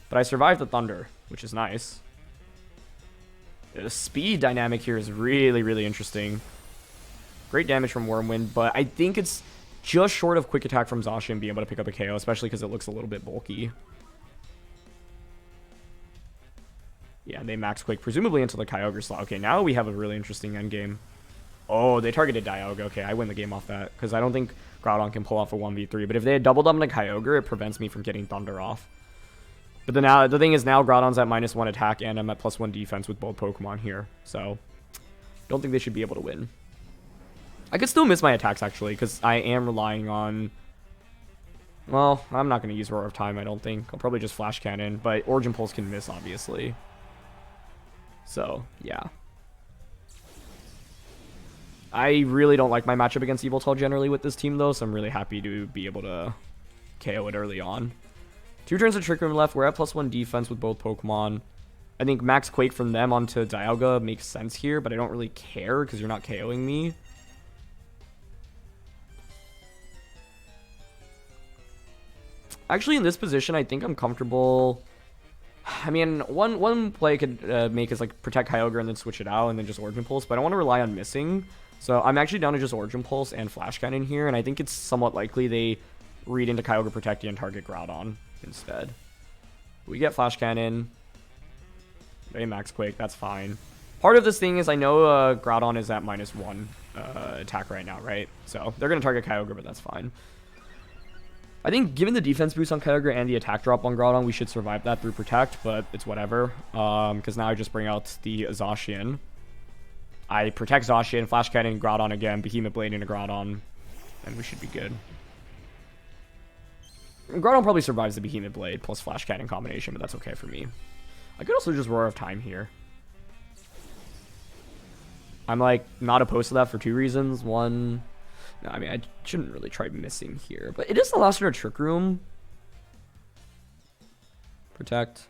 But I survived the Thunder, which is nice. The speed dynamic here is really, really interesting. Great damage from Wormwind, but I think it's just short of Quick Attack from Zacian being able to pick up a KO, especially because it looks a little bit bulky. Yeah, they max Quake, presumably into the Kyogre slot. Okay, now we have a really interesting endgame. Oh, they targeted Dialga. Okay, I win the game off that, because I don't think Groudon can pull off a 1v3. But if they had doubled up on Kyogre, it prevents me from getting Thunder off. But the thing is, now Groudon's at -1 attack, and I'm at +1 defense with both Pokemon here. So, don't think they should be able to win. I could still miss my attacks, actually, because I am relying on... Well, I'm not going to use Roar of Time, I don't think. I'll probably just Flash Cannon, but Origin Pulse can miss, obviously. So, yeah. I really don't like my matchup against Yveltal generally with this team, though, so I'm really happy to be able to KO it early on. 2 turns of Trick Room left. We're at +1 defense with both Pokemon. I think Max Quake from them onto Dialga makes sense here, but I don't really care because you're not KOing me. Actually, in this position, I think I'm comfortable... I mean, one play I could make is, like, protect Kyogre and then switch it out and then just Origin Pulse, but I don't want to rely on missing. So I'm actually down to just Origin Pulse and Flash Cannon here, and I think it's somewhat likely they read into Kyogre Protecting and target Groudon instead. We get Flash Cannon. They max Quake, that's fine. Part of this thing is I know Groudon is at -1 attack right now, right? So they're going to target Kyogre, but that's fine. I think given the defense boost on Kyogre and the attack drop on Groudon, we should survive that through Protect, but it's whatever. Because now I just bring out the Zacian. I protect Zacian, Flash Cannon, Groudon again, Behemoth Blade into Groudon, and we should be good. Groudon probably survives the Behemoth Blade plus Flash Cannon combination, but that's okay for me. I could also just Roar of Time here. I'm, like, not opposed to that for 2 reasons. One... No, I mean, I shouldn't really try missing here. But it is the last turn of Trick Room. Protect.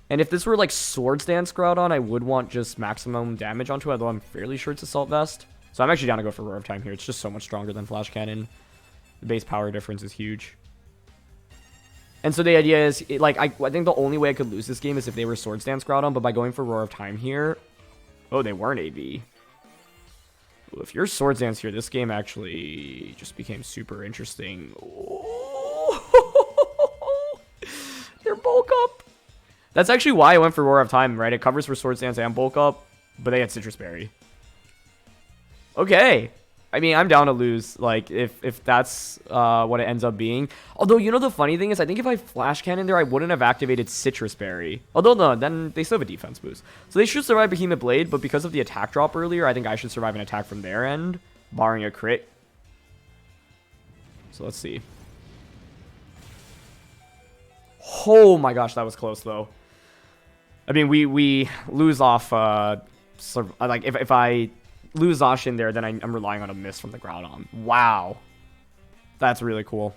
And if this were, like, Swords Dance Groudon, I would want just maximum damage onto it, although I'm fairly sure it's Assault Vest. So I'm actually down to go for Roar of Time here. It's just so much stronger than Flash Cannon. The base power difference is huge. And so the idea is, I think the only way I could lose this game is if they were Swords Dance Groudon, but by going for Roar of Time here... Oh, they weren't AB. If you're Swords Dance here, this game actually just became super interesting. Oh. They're bulk up. That's actually why I went for Roar of Time, right? It covers for Swords Dance and Bulk Up, but they had Citrus Berry. Okay. I mean, I'm down to lose, like, if that's what it ends up being. Although, you know, the funny thing is, I think if I Flash Cannon there, I wouldn't have activated Citrus Berry. Although, no, then they still have a defense boost. So they should survive Behemoth Blade, but because of the attack drop earlier, I think I should survive an attack from their end, barring a crit. So let's see. Oh my gosh, that was close, though. I mean, we lose off, like, if I lose Zacian there, then I'm relying on a miss from the Groudon. Wow. That's really cool.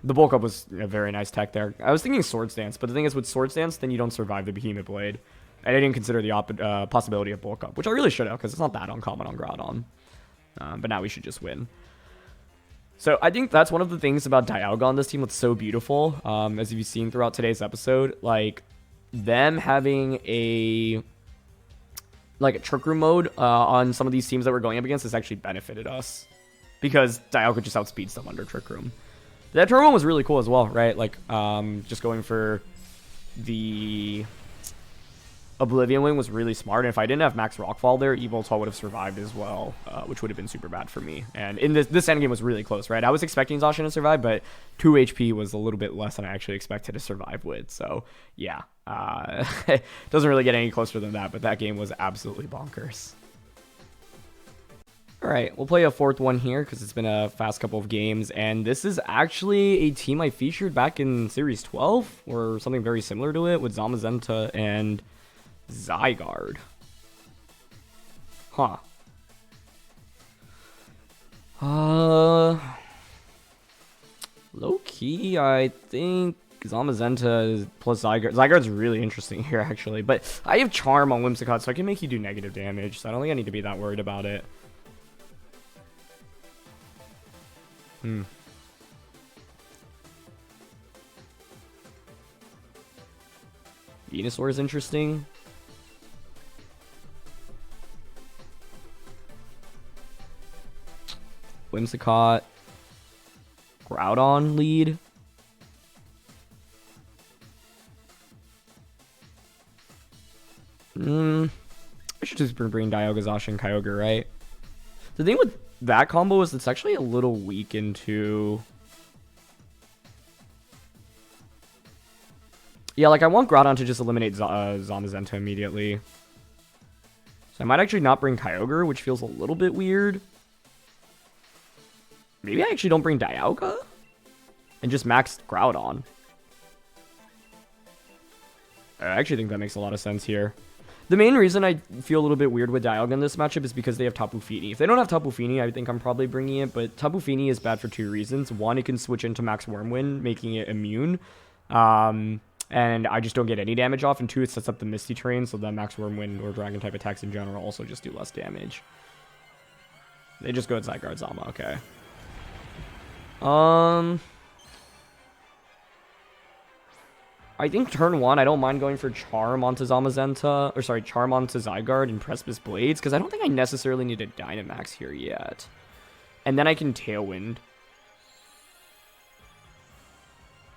The Bulk Up was a very nice tech there. I was thinking Swords Dance, but the thing is, with Swords Dance, then you don't survive the Behemoth Blade. And I didn't consider the possibility of Bulk Up, which I really should have, because it's not that uncommon on Groudon. But now we should just win. So I think that's one of the things about Dialga on this team that's so beautiful, as you've seen throughout today's episode. Like, them having a Trick Room mode on some of these teams that we're going up against has actually benefited us, because Dialga just outspeeds them under Trick Room. That turn one was really cool as well, right? Like, just going for the Oblivion Wing was really smart, and if I didn't have Max Rockfall there, Evoltol would have survived as well, which would have been super bad for me. And in this endgame was really close, right? I was expecting Zacian to survive, but 2 HP was a little bit less than I actually expected to survive with. So, yeah. It doesn't really get any closer than that, but that game was absolutely bonkers. Alright, we'll play a fourth one here, because it's been a fast couple of games, and this is actually a team I featured back in Series 12, or something very similar to it, with Zamazenta and Zygarde. Huh. Low-key, I think Zamazenta plus Zygarde. Zygarde's really interesting here, actually. But I have Charm on Whimsicott, so I can make you do negative damage. So I don't think I need to be that worried about it. Venusaur is interesting. Whimsicott. Groudon lead. I should just bring Dialga, Zacian, Kyogre, right? The thing with that combo is it's actually a little weak into... Yeah, like I want Groudon to just eliminate Zamazenta immediately. So I might actually not bring Kyogre, which feels a little bit weird. Maybe I actually don't bring Dialga? And just max Groudon. I actually think that makes a lot of sense here. The main reason I feel a little bit weird with Dialga in this matchup is because they have Tapu Fini. If they don't have Tapu Fini, I think I'm probably bringing it, but Tapu Fini is bad for 2 reasons. One, it can switch into Max Wormwind, making it immune. And I just don't get any damage off. And 2, it sets up the Misty Terrain, so that Max Wormwind or Dragon-type attacks in general also just do less damage. They just go with Zygarde Zama, okay. I think turn 1, I don't mind going for Charm onto Zamazenta, or sorry, Charm onto Zygarde and Precipice Blades, because I don't think I necessarily need a Dynamax here yet. And then I can Tailwind.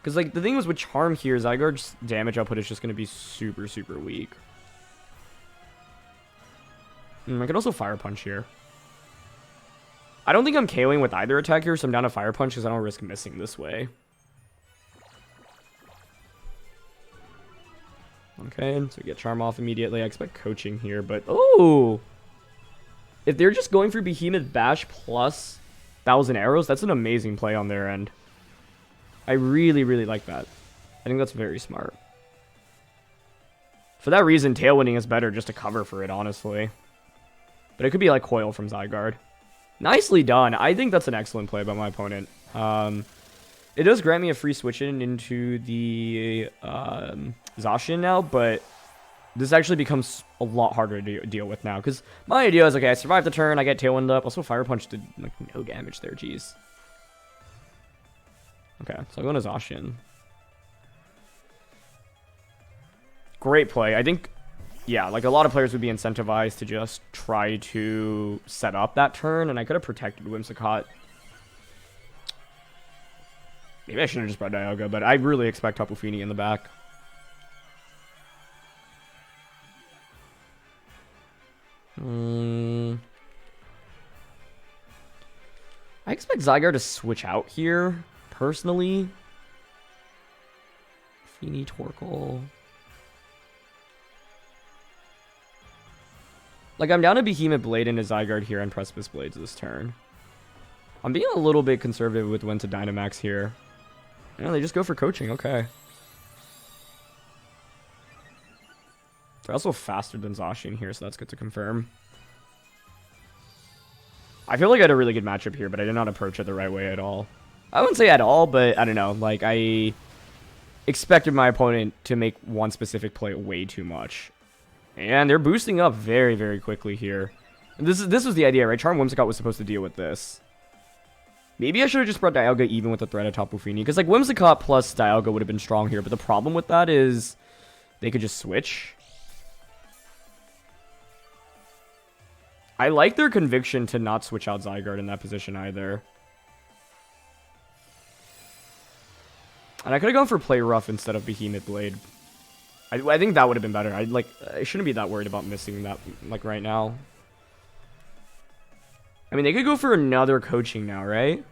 Because, like, the thing was with Charm here, Zygarde's damage output is just going to be super, super weak. I could also Fire Punch here. I don't think I'm KOing with either attack here, so I'm down to Fire Punch because I don't risk missing this way. Okay, so we get Charm off immediately. I expect Coaching here, but... Oh! If they're just going for Behemoth Bash plus 1,000 Arrows, that's an amazing play on their end. I really, really like that. I think that's very smart. For that reason, Tailwinding is better just to cover for it, honestly. But it could be like Coil from Zygarde. Nicely done. I think that's an excellent play by my opponent. It does grant me a free switch in into the Zacian now, but this actually becomes a lot harder to deal with now. Because my idea is, okay, I survive the turn, I get Tailwind up. Also, Fire Punch did like no damage there, jeez. Okay, so I'm going to Zacian. Great play. I think, yeah, like a lot of players would be incentivized to just try to set up that turn, and I could have protected Whimsicott. Maybe I should have just brought Dialga, but I really expect Tapu Fini in the back. I expect Zygarde to switch out here, personally. Feeny, Torkoal. Like, I'm down to Behemoth Blade into Zygarde here and Precipice Blades this turn. I'm being a little bit conservative with when to Dynamax here. Yeah, they just go for coaching, okay. They're also faster than Zacian here, so that's good to confirm. I feel like I had a really good matchup here, but I did not approach it the right way at all. I wouldn't say at all, but I don't know. Like, I expected my opponent to make one specific play way too much. And they're boosting up very, very quickly here. And this was the idea, right? Charm Whimsicott was supposed to deal with this. Maybe I should have just brought Dialga even with the threat of Tapu Fini. Because, like, Whimsicott plus Dialga would have been strong here. But the problem with that is they could just switch. I like their conviction to not switch out Zygarde in that position either. And I could have gone for Play Rough instead of Behemoth Blade. I think that would have been better. I shouldn't be that worried about missing that, like, right now. I mean, they could go for another coaching now, right?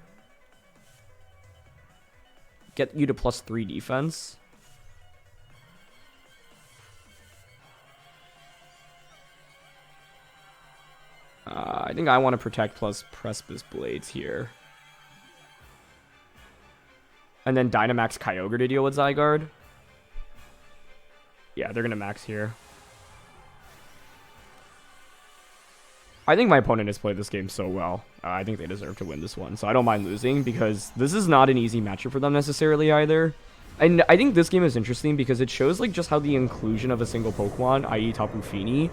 Get you to +3 defense. I think I want to protect plus Precipice Blades here. And then Dynamax Kyogre to deal with Zygarde. Yeah, they're going to max here. I think my opponent has played this game so well. I think they deserve to win this one. So I don't mind losing because this is not an easy matchup for them necessarily either. And I think this game is interesting because it shows like just how the inclusion of a single Pokemon, i.e. Tapu Fini,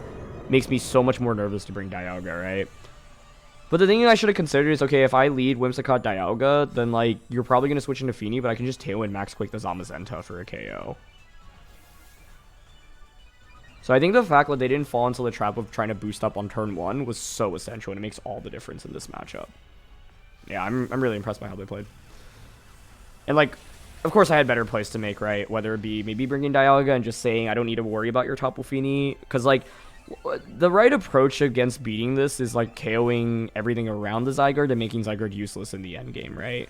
makes me so much more nervous to bring Dialga, right? But the thing I should have considered is, okay, if I lead Whimsicott Dialga, then like you're probably going to switch into Fini, but I can just Tailwind Max Quake the Zamazenta for a KO. So I think the fact that they didn't fall into the trap of trying to boost up on turn 1 was so essential, and it makes all the difference in this matchup. Yeah, I'm really impressed by how they played. And like, of course I had better plays to make, right? Whether it be maybe bringing Dialga and just saying I don't need to worry about your Tapu Fini, because like, the right approach against beating this is like KOing everything around the Zygarde and making Zygarde useless in the end game, right?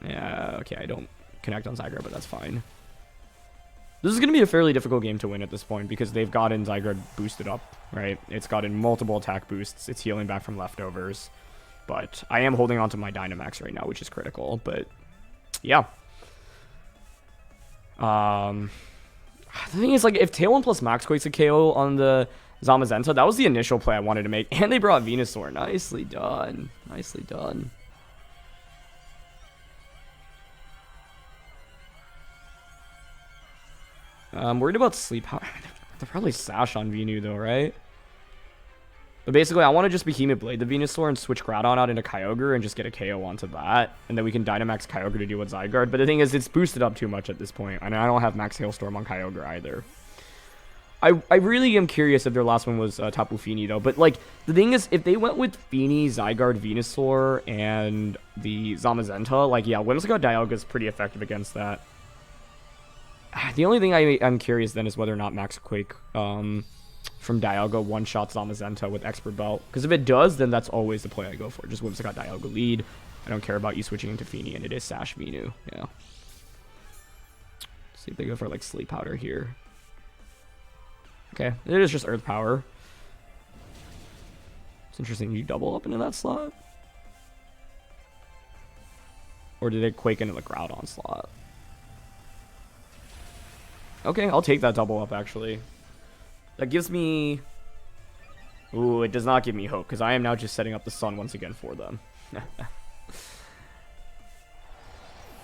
Yeah, okay, I don't connect on Zygarde, but that's fine. This is going to be a fairly difficult game to win at this point because they've gotten Zygarde boosted up, right? It's gotten multiple attack boosts. It's healing back from leftovers. But I am holding on to my Dynamax right now, which is critical. But, yeah. The thing is, like, if Tailwind plus Max Quake's a KO on the Zamazenta, that was the initial play I wanted to make. And they brought Venusaur. Nicely done. Nicely done. I'm worried about sleep. They're probably Sash on Venu, though, right? But basically, I want to just Behemoth Blade the Venusaur and switch Groudon out into Kyogre and just get a KO onto that. And then we can Dynamax Kyogre to deal with Zygarde. But the thing is, it's boosted up too much at this point. And I don't have Max Hailstorm on Kyogre either. I really am curious if their last one was Tapu Fini, though. But, like, the thing is, if they went with Fini, Zygarde, Venusaur, and the Zamazenta, like, yeah, Whimsicott Dialga is pretty effective against that. The only thing I'm curious then is whether or not Max Quake from Dialga one-shots Zamazenta with Expert Belt. Because if it does, then that's always the play I go for. Just Whimsicott Dialga lead. I don't care about you switching into Fini, and it is Sash Venu. Yeah. See if they go for, like, Sleep Powder here. Okay, it is just Earth Power. It's interesting. You double up into that slot? Or did they Quake into the Groudon slot? Okay, I'll take that double up, actually. That gives me... Ooh, it does not give me hope, because I am now just setting up the sun once again for them.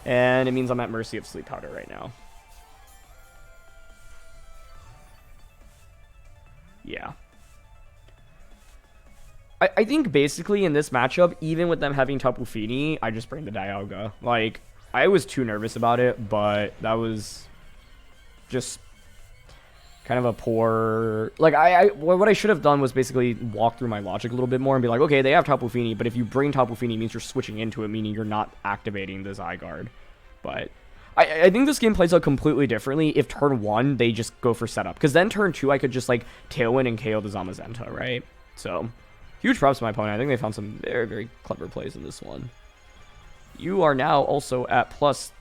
And it means I'm at mercy of Sleep Powder right now. Yeah. I think basically in this matchup, even with them having Tapu Fini, I just bring the Dialga. Like, I was too nervous about it, but that was... just kind of a poor... Like, what I should have done was basically walk through my logic a little bit more and be like, okay, they have Tapu Fini, but if you bring Tapu Fini, it means you're switching into it, meaning you're not activating the Zygarde. But I think this game plays out completely differently if turn 1 they just go for setup. Because then turn 2 I could just like Tailwind and KO the Zamazenta, right? So, huge props to my opponent. I think they found some very, very clever plays in this one. You are now also at +2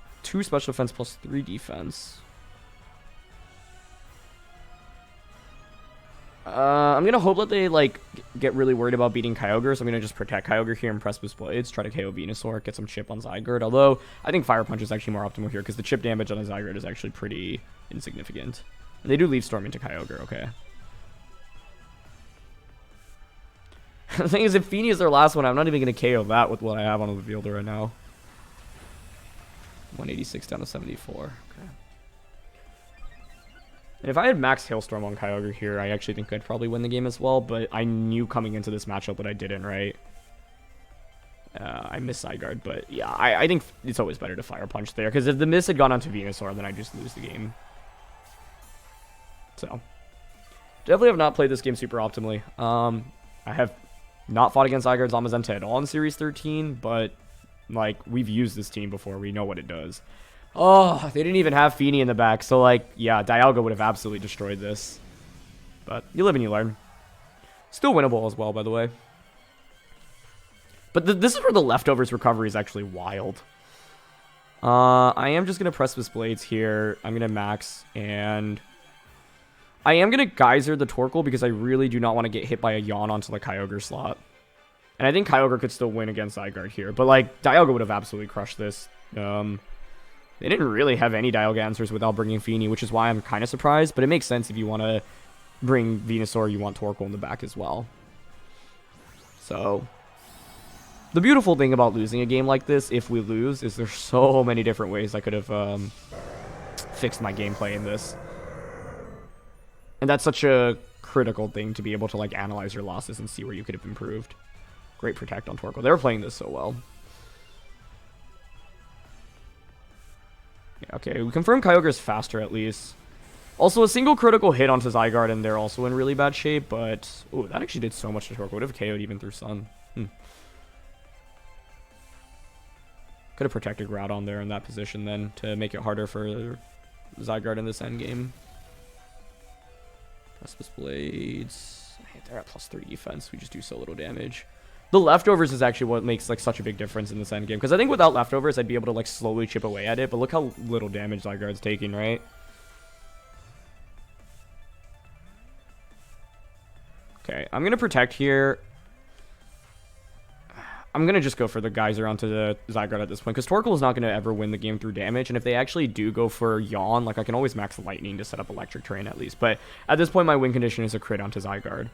special defense, +3 defense. I'm going to hope that they, like, get really worried about beating Kyogre, so I'm going to just protect Kyogre here and press with Blades, try to KO Venusaur, get some chip on Zygarde, although I think Fire Punch is actually more optimal here, because the chip damage on a Zygarde is actually pretty insignificant. And they do Leaf Storm into Kyogre, okay. The thing is, if Feeny is their last one, I'm not even going to KO that with what I have on the field right now. 186 down to 74, okay. And if I had max Hailstorm on Kyogre here, I actually think I'd probably win the game as well, but I knew coming into this matchup that I didn't, right? I missed Zygarde, but yeah, I think it's always better to Fire Punch there, because if the miss had gone onto Venusaur, then I'd just lose the game. So, definitely have not played this game super optimally. I have not fought against Zygarde Zamazenta at all in Series 13, but, like, we've used this team before. We know what it does. Oh, they didn't even have Feeny in the back. So, like, yeah, Dialga would have absolutely destroyed this. But you live and you learn. Still winnable as well, by the way. But this is where the leftovers recovery is actually wild. I am just going to press with Blades here. I'm going to max. And I am going to Geyser the Torkoal because I really do not want to get hit by a Yawn onto the Kyogre slot. And I think Kyogre could still win against Zygarde here. But, like, Dialga would have absolutely crushed this. They didn't really have any Dialga answers without bringing Feeny, which is why I'm kind of surprised. But it makes sense if you want to bring Venusaur, you want Torkoal in the back as well. So, the beautiful thing about losing a game like this, if we lose, is there's so many different ways I could have fixed my gameplay in this. And that's such a critical thing to be able to, like, analyze your losses and see where you could have improved. Great Protect on Torkoal. They were playing this so well. Yeah, okay, we confirm Kyogre's faster at least. Also, a single critical hit onto Zygarde, and they're also in really bad shape, but... Ooh, that actually did so much to Torkoal. Would have KO'd even through Sun. Could have protected Groudon there in that position then, to make it harder for Zygarde in this endgame. Precipice Blades. They're at +3 defense. We just do so little damage. The leftovers is actually what makes, like, such a big difference in this endgame. Because I think without leftovers, I'd be able to, like, slowly chip away at it. But look how little damage Zygarde's taking, right? Okay, I'm going to protect here. I'm going to just go for the Geyser onto the Zygarde at this point. Because Torkoal is not going to ever win the game through damage. And if they actually do go for Yawn, like, I can always max Lightning to set up Electric Terrain at least. But at this point, my win condition is a crit onto Zygarde.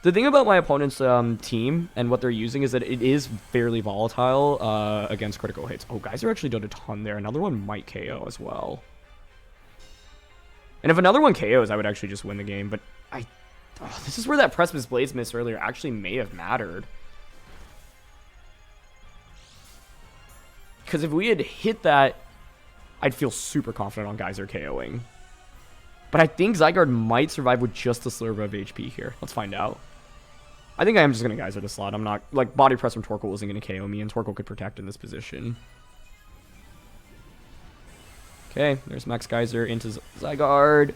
The thing about my opponent's team and what they're using is that it is fairly volatile against critical hits. Oh, Geyser actually did a ton there. Another one might KO as well. And if another one KOs, I would actually just win the game. But this is where that Precipice Blades miss earlier actually may have mattered. Because if we had hit that, I'd feel super confident on Geyser KOing. But I think Zygarde might survive with just a sliver of HP here. Let's find out. I think I am just going to Geyser the slot. I'm not... Like, Body Press from Torkoal isn't going to KO me, and Torkoal could protect in this position. Okay, there's Max Geyser into Zygarde.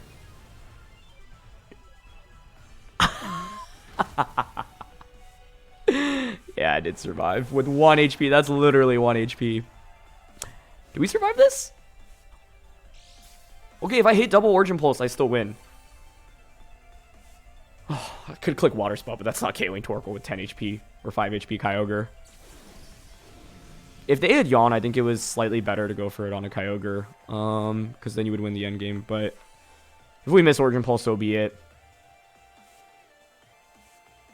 Yeah, I did survive. With 1 HP. That's literally 1 HP. Did we survive this? Okay, if I hit double Origin Pulse, I still win. Oh, I could click Water Spout, but that's not KOing Torkoal with 10 HP or 5 HP Kyogre. If they had Yawn, I think it was slightly better to go for it on a Kyogre, because then you would win the endgame. But if we miss Origin Pulse, so be it.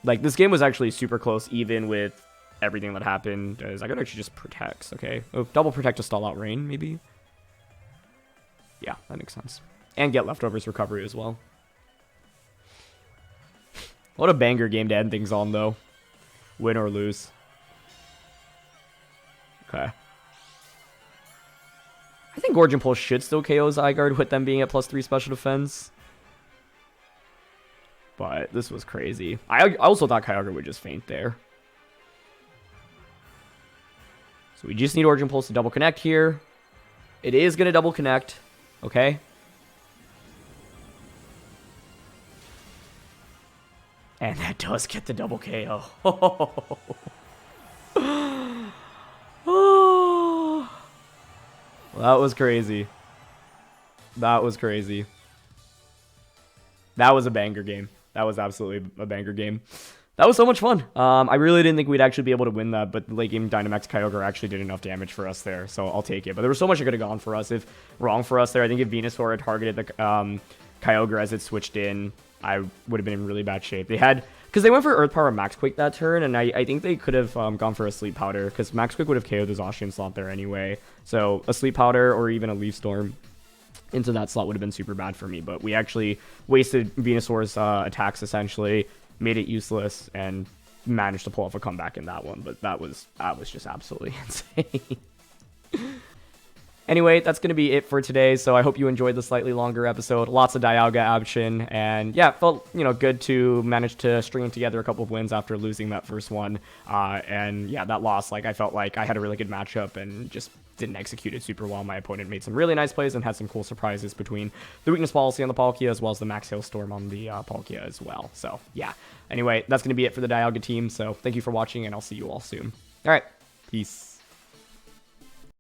Like, this game was actually super close, even with everything that happened. Zygarde actually just protects, okay. Oh, double protect to stall out Rain, maybe? Yeah, that makes sense. And get leftovers recovery as well. What a banger game to end things on, though. Win or lose. Okay. I think Origin Pulse should still KO Zygarde with them being at +3 special defense. But this was crazy. I also thought Kyogre would just faint there. So we just need Origin Pulse to double connect here. It is going to double connect. Okay. And that does get the double KO. Well, that was crazy. That was crazy. That was a banger game. That was absolutely a banger game. That was so much fun. I really didn't think we'd actually be able to win that, but the late game Dynamax Kyogre actually did enough damage for us there, so I'll take it. But there was so much that could have gone for us. If wrong for us there, I think if Venusaur had targeted the Kyogre as it switched in, I would have been in really bad shape. They had, because they went for Earth Power Max Quake that turn, and I think they could have gone for a Sleep Powder, because Max Quake would have KO'd the Zacian slot there anyway. So a Sleep Powder or even a Leaf Storm into that slot would have been super bad for me, but we actually wasted Venusaur's attacks essentially, made it useless, and managed to pull off a comeback in that one. But that was just absolutely insane. Anyway, that's going to be it for today, so I hope you enjoyed the slightly longer episode. Lots of Dialga action, and yeah, it felt, good to manage to string together a couple of wins after losing that first one. And yeah, that loss, I felt like I had a really good matchup and just didn't execute it super well. My opponent made some really nice plays and had some cool surprises between the weakness policy on the Palkia as well as the Max Hailstorm on the Palkia as well. So yeah, anyway, that's going to be it for the Dialga team, so thank you for watching, and I'll see you all soon. All right, peace.